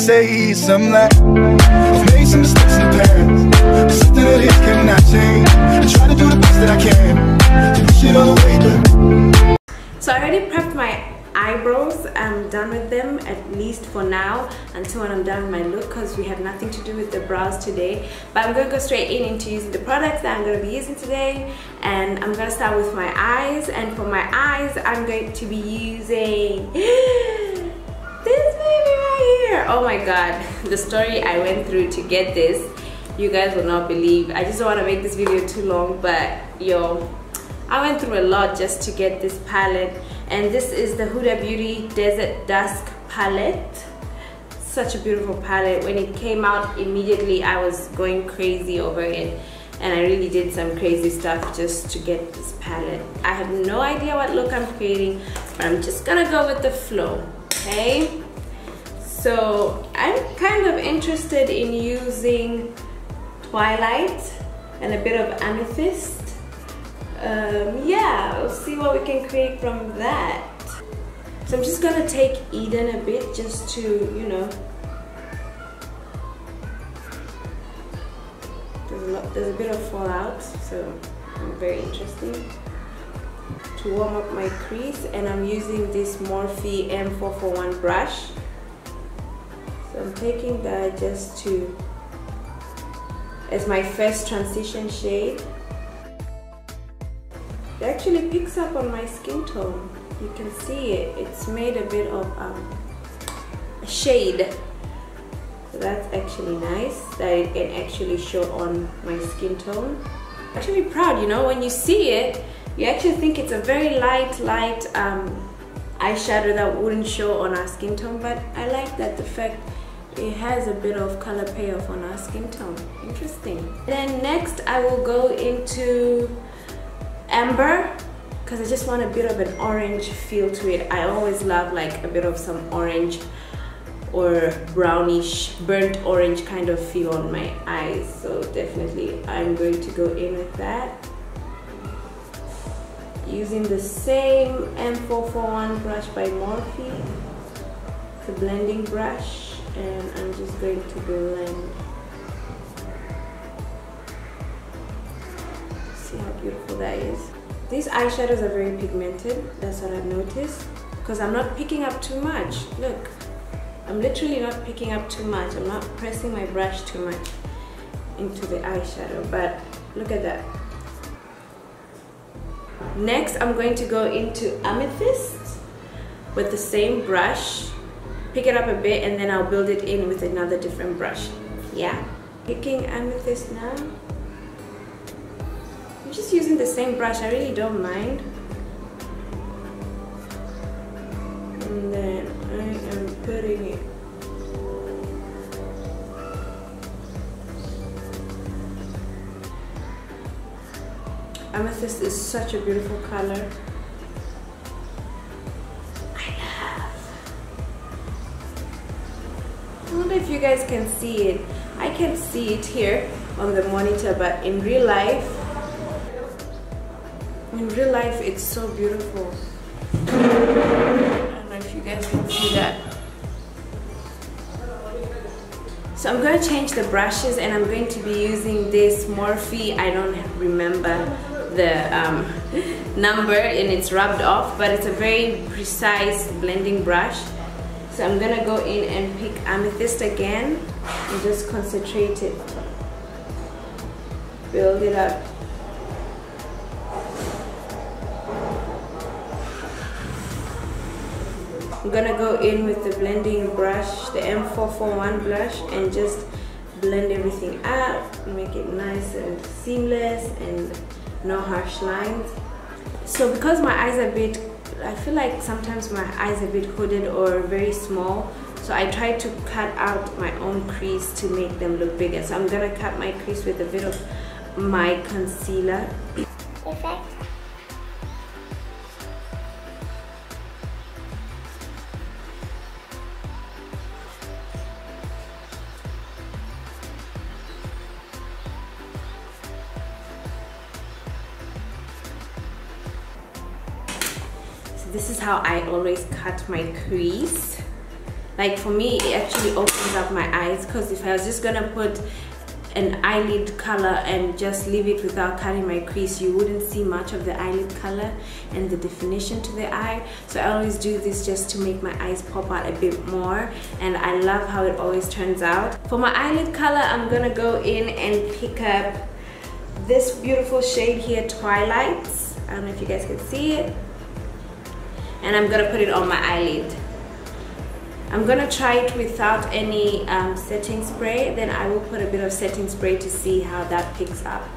say something like, I've made some mistakes in the past, something that it cannot change. I try to do the best that I can to push it all away, but so I already prepped my eyebrows. I'm done with them, at least for now, until when I'm done with my look, because we have nothing to do with the brows today. But I'm gonna go straight into using the products that I'm gonna be using today, and I'm gonna start with my eyes. And for my eyes, I'm going to be using this baby right here. Oh my god, the story I went through to get this, you guys will not believe. I just don't want to make this video too long, but yo, I went through a lot just to get this palette. And this is the Hudabeauty Desert Dusk palette. Such a beautiful palette. When it came out, immediately I was going crazy over it, and I really did some crazy stuff just to get this palette. I have no idea what look I'm creating, but I'm just gonna go with the flow, okay? So I'm kind of interested in using Twilight and a bit of Amethyst. Yeah, we'll see what we can create from that. So I'm just gonna take Eden a bit just to, you know, there's a bit of fallout, so very interesting, to warm up my crease. And I'm using this Morphe M441 brush. So I'm taking that just to, as my first transition shade. It actually picks up on my skin tone. You can see it. It's made a bit of a shade. So that's actually nice that it can actually show on my skin tone. I'm actually proud, you know, when you see it, you actually think it's a very light eyeshadow that wouldn't show on our skin tone, but I like that the fact it has a bit of color payoff on our skin tone. Interesting. Then next I will go into Amber, because I just want a bit of an orange feel to it. I always love like a bit of some orange or brownish, burnt orange kind of feel on my eyes. So definitely I'm going to go in with that. Using the same M441 brush by Morphe, the blending brush, and I'm just going to blend. See how beautiful that is. These eyeshadows are very pigmented, that's what I've noticed, because I'm not picking up too much. Look, I'm literally not picking up too much. I'm not pressing my brush too much into the eyeshadow, but look at that. Next, I'm going to go into Amethyst with the same brush, pick it up a bit, and then I'll build it in with another different brush. Yeah, picking Amethyst now. I'm just using the same brush, I really don't mind. And then I am putting it. Amethyst is such a beautiful color. I wonder if you guys can see it. I can see it here on the monitor, but in real life, it's so beautiful. I don't know if you guys can see that. So I'm going to change the brushes, and I'm going to be using this Morphe, I don't remember the number, and it's rubbed off, but it's a very precise blending brush. So I'm gonna go in and pick Amethyst again and just concentrate it, build it up. I'm gonna go in with the blending brush, the M441 brush, and just blend everything out, make it nice and seamless and no harsh lines. So because my eyes are a bit, I feel like sometimes my eyes are a bit hooded or very small, so I try to cut out my own crease to make them look bigger. So I'm gonna cut my crease with a bit of my concealer. Perfect. This is how I always cut my crease. Like for me, it actually opens up my eyes, because if I was just gonna put an eyelid color and just leave it without cutting my crease, you wouldn't see much of the eyelid color and the definition to the eye. So I always do this just to make my eyes pop out a bit more, and I love how it always turns out. For my eyelid color, I'm gonna go in and pick up this beautiful shade here, Twilights. I don't know if you guys can see it. And I'm gonna put it on my eyelid. I'm gonna try it without any setting spray, then I will put a bit of setting spray to see how that picks up.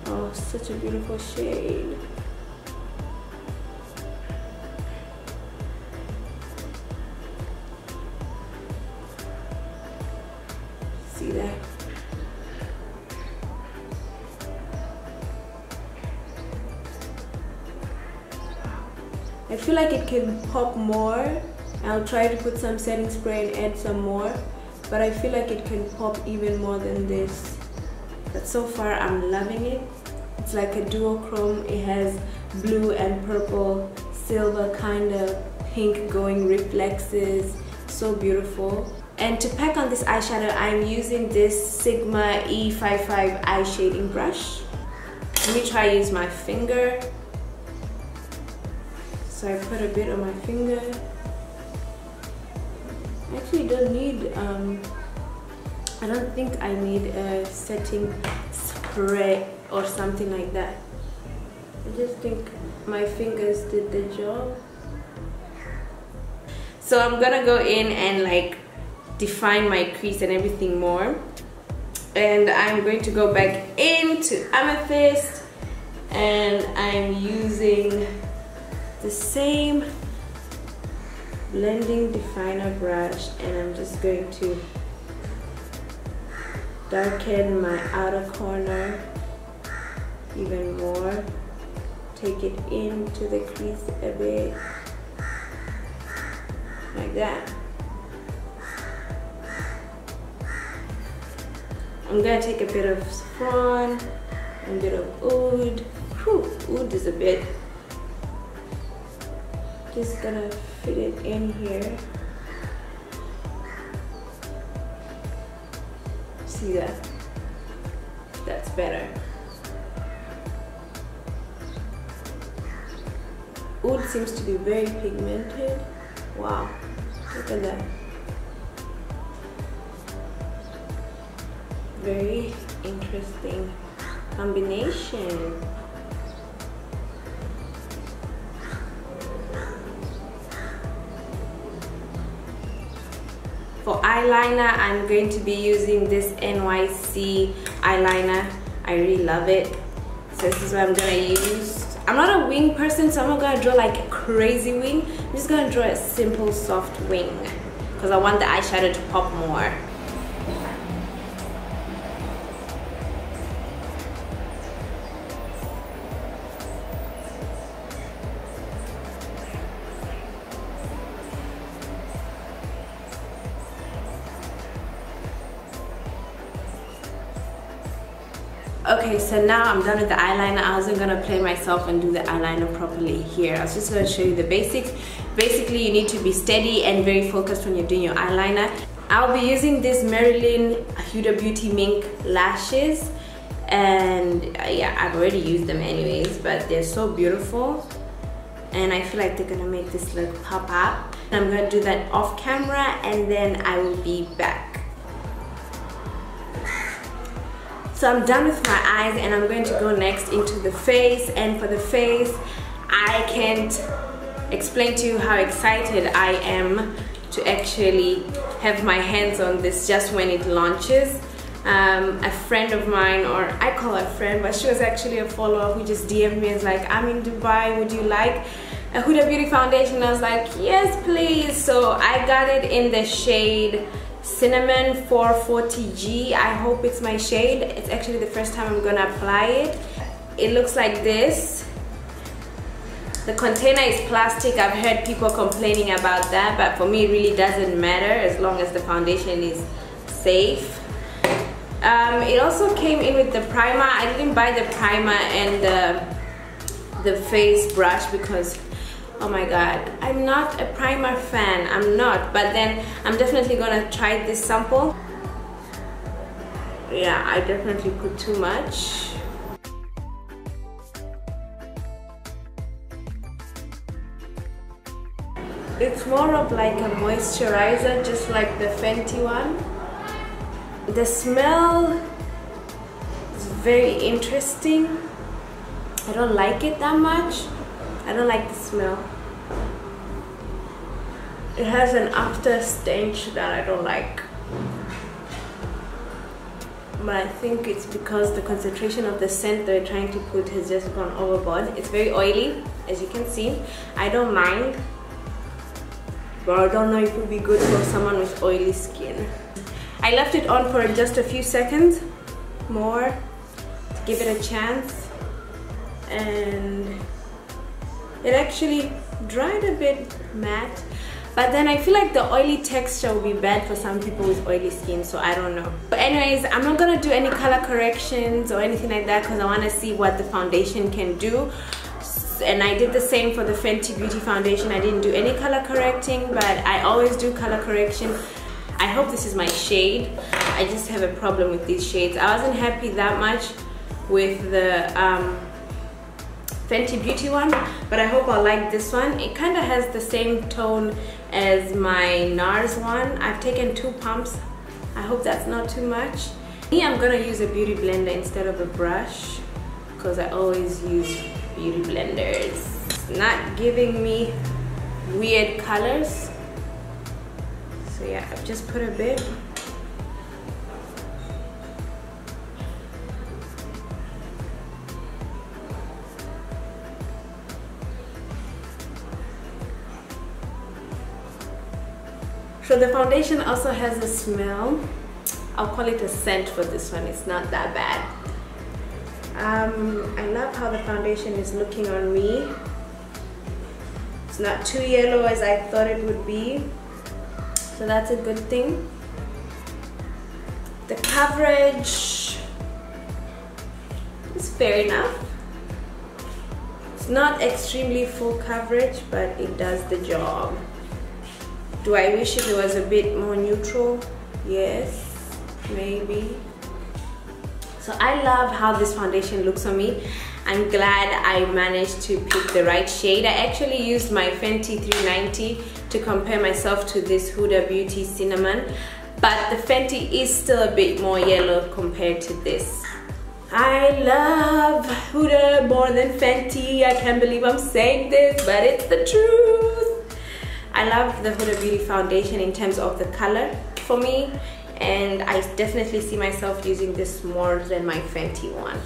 Oh, such a beautiful shade. See that? I feel like it can pop more. I'll try to put some setting spray and add some more, but I feel like it can pop even more than this. But so far I'm loving it. It's like a duochrome. It has blue and purple, silver kind of pink going reflexes. So beautiful. And to pack on this eyeshadow, I'm using this Sigma E55 eye shading brush. Let me try use my finger. So I put a bit on my finger. I actually don't need, I don't think I need a setting spray or something like that. I just think my fingers did the job. So I'm gonna go in and like define my crease and everything more. And I'm going to go back into Amethyst, and I'm using the same blending definer brush, and I'm just going to darken my outer corner even more, take it into the crease a bit like that. I'm gonna take a bit of saffron, a bit of oud. Whew, oud is a bit. Just gonna fit it in here. See that? That's better. Oud seems to be very pigmented. Wow, look at that. Very interesting combination. For eyeliner, I'm going to be using this NYC eyeliner. I really love it. So this is what I'm gonna use. I'm not a wing person, so I'm not gonna draw like a crazy wing. I'm just gonna draw a simple, soft wing, because I want the eyeshadow to pop more. Okay, so now I'm done with the eyeliner. I wasn't gonna play myself and do the eyeliner properly here. I was just gonna show you the basics. Basically, you need to be steady and very focused when you're doing your eyeliner. I'll be using this Marilyn Hudabeauty Mink lashes, and yeah, I've already used them anyways, but they're so beautiful, and I feel like they're gonna make this look pop up. I'm gonna do that off camera, and then I will be back. So I'm done with my eyes, and I'm going to go next into the face. And for the face, I can't explain to you how excited I am to actually have my hands on this just when it launches. A friend of mine, or I call her a friend, but she was actually a follower who just DM'd me and was like, I'm in Dubai, would you like a Hudabeauty foundation? I was like, yes please. So I got it in the shade Cinnamon 440G. I hope it's my shade. It's actually the first time I'm gonna apply it. It looks like this. The container is plastic. I've heard people complaining about that, but for me it really doesn't matter as long as the foundation is safe. It also came in with the primer. I didn't buy the primer and the face brush because Oh my god, I'm not a primer fan, I'm not, but then I'm definitely gonna try this sample. Yeah, I definitely put too much. It's more of like a moisturizer, just like the Fenty one. The smell is very interesting. I don't like it that much. I don't like the smell. It has an after stench that I don't like. But I think it's because the concentration of the scent they're trying to put has just gone overboard. It's very oily, as you can see. I don't mind, but I don't know if it would be good for someone with oily skin. I left it on for just a few seconds more to give it a chance, and it actually dried a bit matte. But then I feel like the oily texture will be bad for some people with oily skin, so I don't know. But anyways, I'm not gonna do any color corrections or anything like that because I want to see what the foundation can do. And I did the same for the Fenty Beauty foundation. I didn't do any color correcting, but I always do color correction. I hope this is my shade. I just have a problem with these shades. I wasn't happy that much with the Fenty Beauty one, but I hope I'll like this one. It kind of has the same tone as my NARS one. I've taken 2 pumps. I hope that's not too much. Me, I'm gonna use a beauty blender instead of a brush because I always use beauty blenders. It's not giving me weird colors. So yeah, I've just put a bit. So the foundation also has a smell. I'll call it a scent for this one. It's not that bad. I love how the foundation is looking on me. It's not too yellow as I thought it would be. So that's a good thing. The coverage is fair enough. It's not extremely full coverage, but it does the job. Do I wish it was a bit more neutral? Yes, maybe. So I love how this foundation looks on me. I'm glad I managed to pick the right shade. I actually used my Fenty 390 to compare myself to this Hudabeauty Cinnamon, but the Fenty is still a bit more yellow compared to this. I love Huda more than Fenty. I can't believe I'm saying this, but it's the truth. I love the Huda Beauty foundation in terms of the color for me, and I definitely see myself using this more than my Fenty one.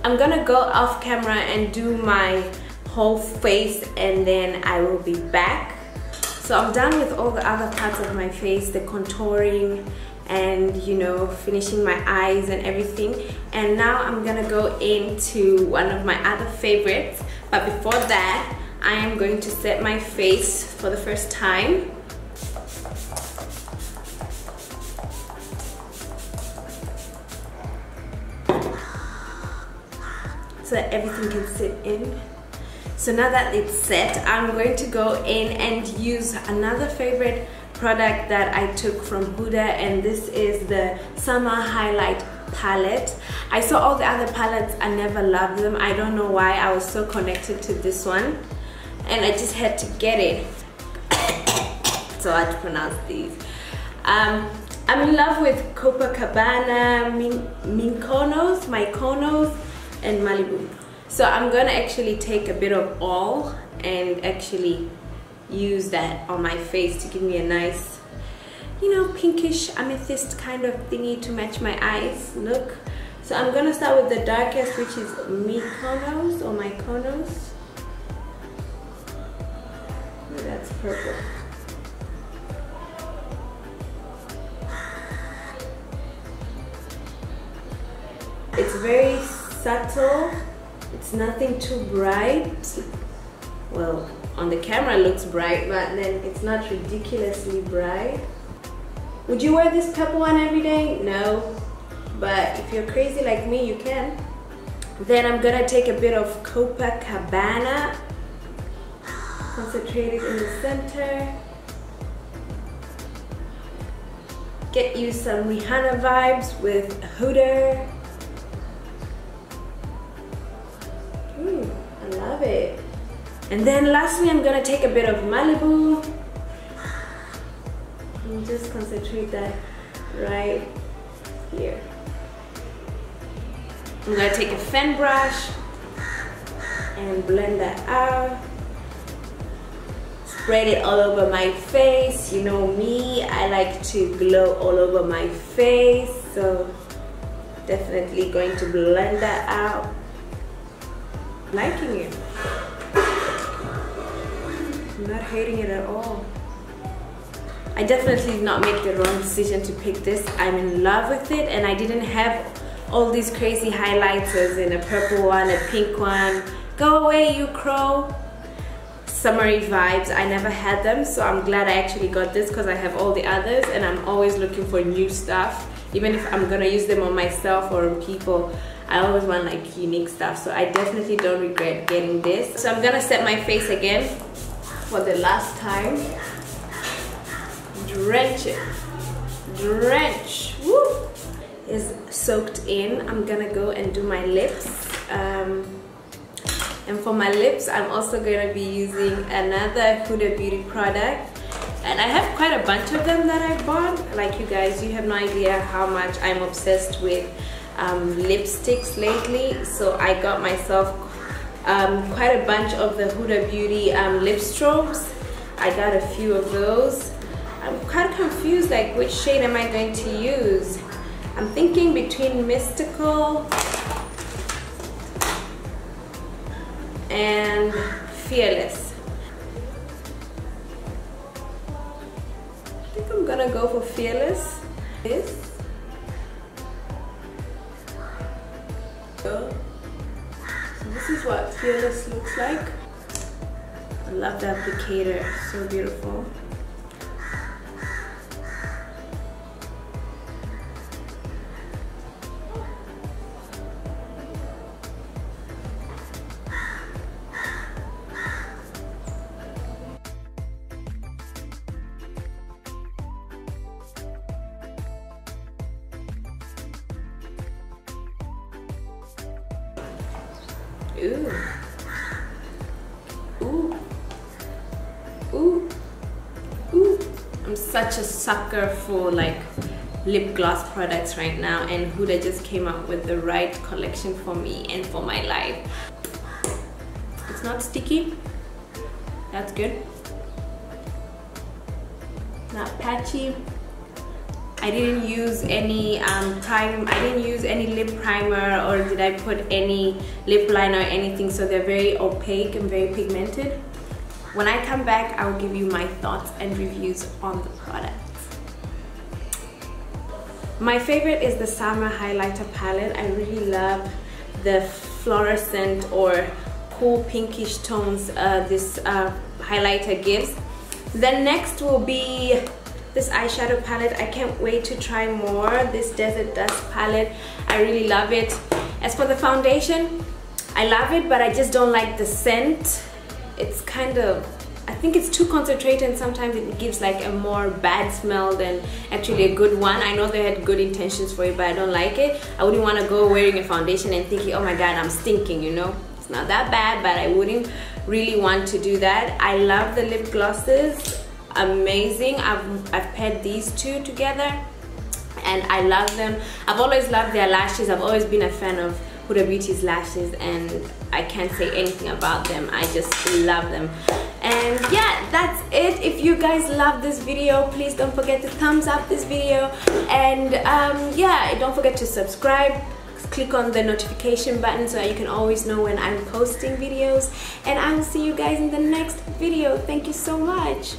I'm gonna go off camera and do my whole face and then I will be back. So I'm done with all the other parts of my face, the contouring and, you know, finishing my eyes and everything. And now I'm gonna go into one of my other favorites, but before that I am going to set my face for the first time. So that everything can sit in. So now that it's set, I'm going to go in and use another favorite product that I took from Huda, and this is the Summer Highlight palette. I saw all the other palettes, I never loved them. I don't know why I was so connected to this one, and I just had to get it. So I had to pronounce these. I'm in love with Copacabana, Mykonos, and Malibu. So I'm gonna actually take a bit of all and actually use that on my face to give me a nice, you know, pinkish amethyst kind of thingy to match my eyes look. So I'm gonna start with the darkest, which is Mykonos or Mykonos. That's purple. It's very subtle. It's nothing too bright. Well, on the camera it looks bright, but then it's not ridiculously bright. Would you wear this purple one every day? No. But if you're crazy like me, you can. Then I'm gonna take a bit of Copacabana. Concentrate it in the center. Get you some Rihanna vibes with Huda. I love it. And then lastly, I'm gonna take a bit of Malibu and just concentrate that right here. I'm gonna take a fan brush and blend that out. Spread it all over my face. You know me, I like to glow all over my face, so definitely going to blend that out. Liking it. I'm not hating it at all. I definitely did not make the wrong decision to pick this. I'm in love with it, and I didn't have all these crazy highlighters in a purple one, a pink one. Go away, you crow. Summery vibes. I never had them, so I'm glad I actually got this because I have all the others, and I'm always looking for new stuff. Even if I'm gonna use them on myself or on people, I always want like unique stuff, so I definitely don't regret getting this. So I'm gonna set my face again for the last time. Drench it. Drench. Woo! Is soaked in. I'm gonna go and do my lips. And for my lips, I'm also gonna be using another Hudabeauty product. And I have quite a bunch of them that I bought. Like you guys, you have no idea how much I'm obsessed with lipsticks lately. So I got myself quite a bunch of the Hudabeauty lip strobes. I got a few of those. I'm quite confused, like which shade am I going to use? I'm thinking between Mystical and Fearless. I think I'm gonna go for Fearless. So this is what Fearless looks like. I love the applicator, so beautiful. Ooh. Ooh. Ooh. Ooh. I'm such a sucker for like lip gloss products right now, and Huda just came out with the right collection for me and for my life. It's not sticky. That's good. Not patchy. I didn't use any I didn't use any lip primer, or did I put any lip liner or anything, so they're very opaque and very pigmented. When I come back, I'll give you my thoughts and reviews on the products. My favorite is the Summer Highlighter Palette. I really love the fluorescent or cool pinkish tones this highlighter gives. Then next will be this eyeshadow palette. I can't wait to try more. This Desert Dusk palette, I really love it. As for the foundation, I love it, but I just don't like the scent. It's kind of, I think it's too concentrated, and sometimes it gives like a more bad smell than actually a good one. I know they had good intentions for it, but I don't like it. I wouldn't want to go wearing a foundation and thinking, oh my god, I'm stinking, you know. It's not that bad, but I wouldn't really want to do that. I love the lip glosses. Amazing. I've paired these two together and I love them. I've always loved their lashes. I've always been a fan of Huda Beauty's lashes, and I can't say anything about them. I just love them. And yeah, that's it. If you guys love this video, please don't forget to thumbs up this video, and yeah, don't forget to subscribe. Click on the notification button so that you can always know when I'm posting videos, and I will see you guys in the next video. Thank you so much.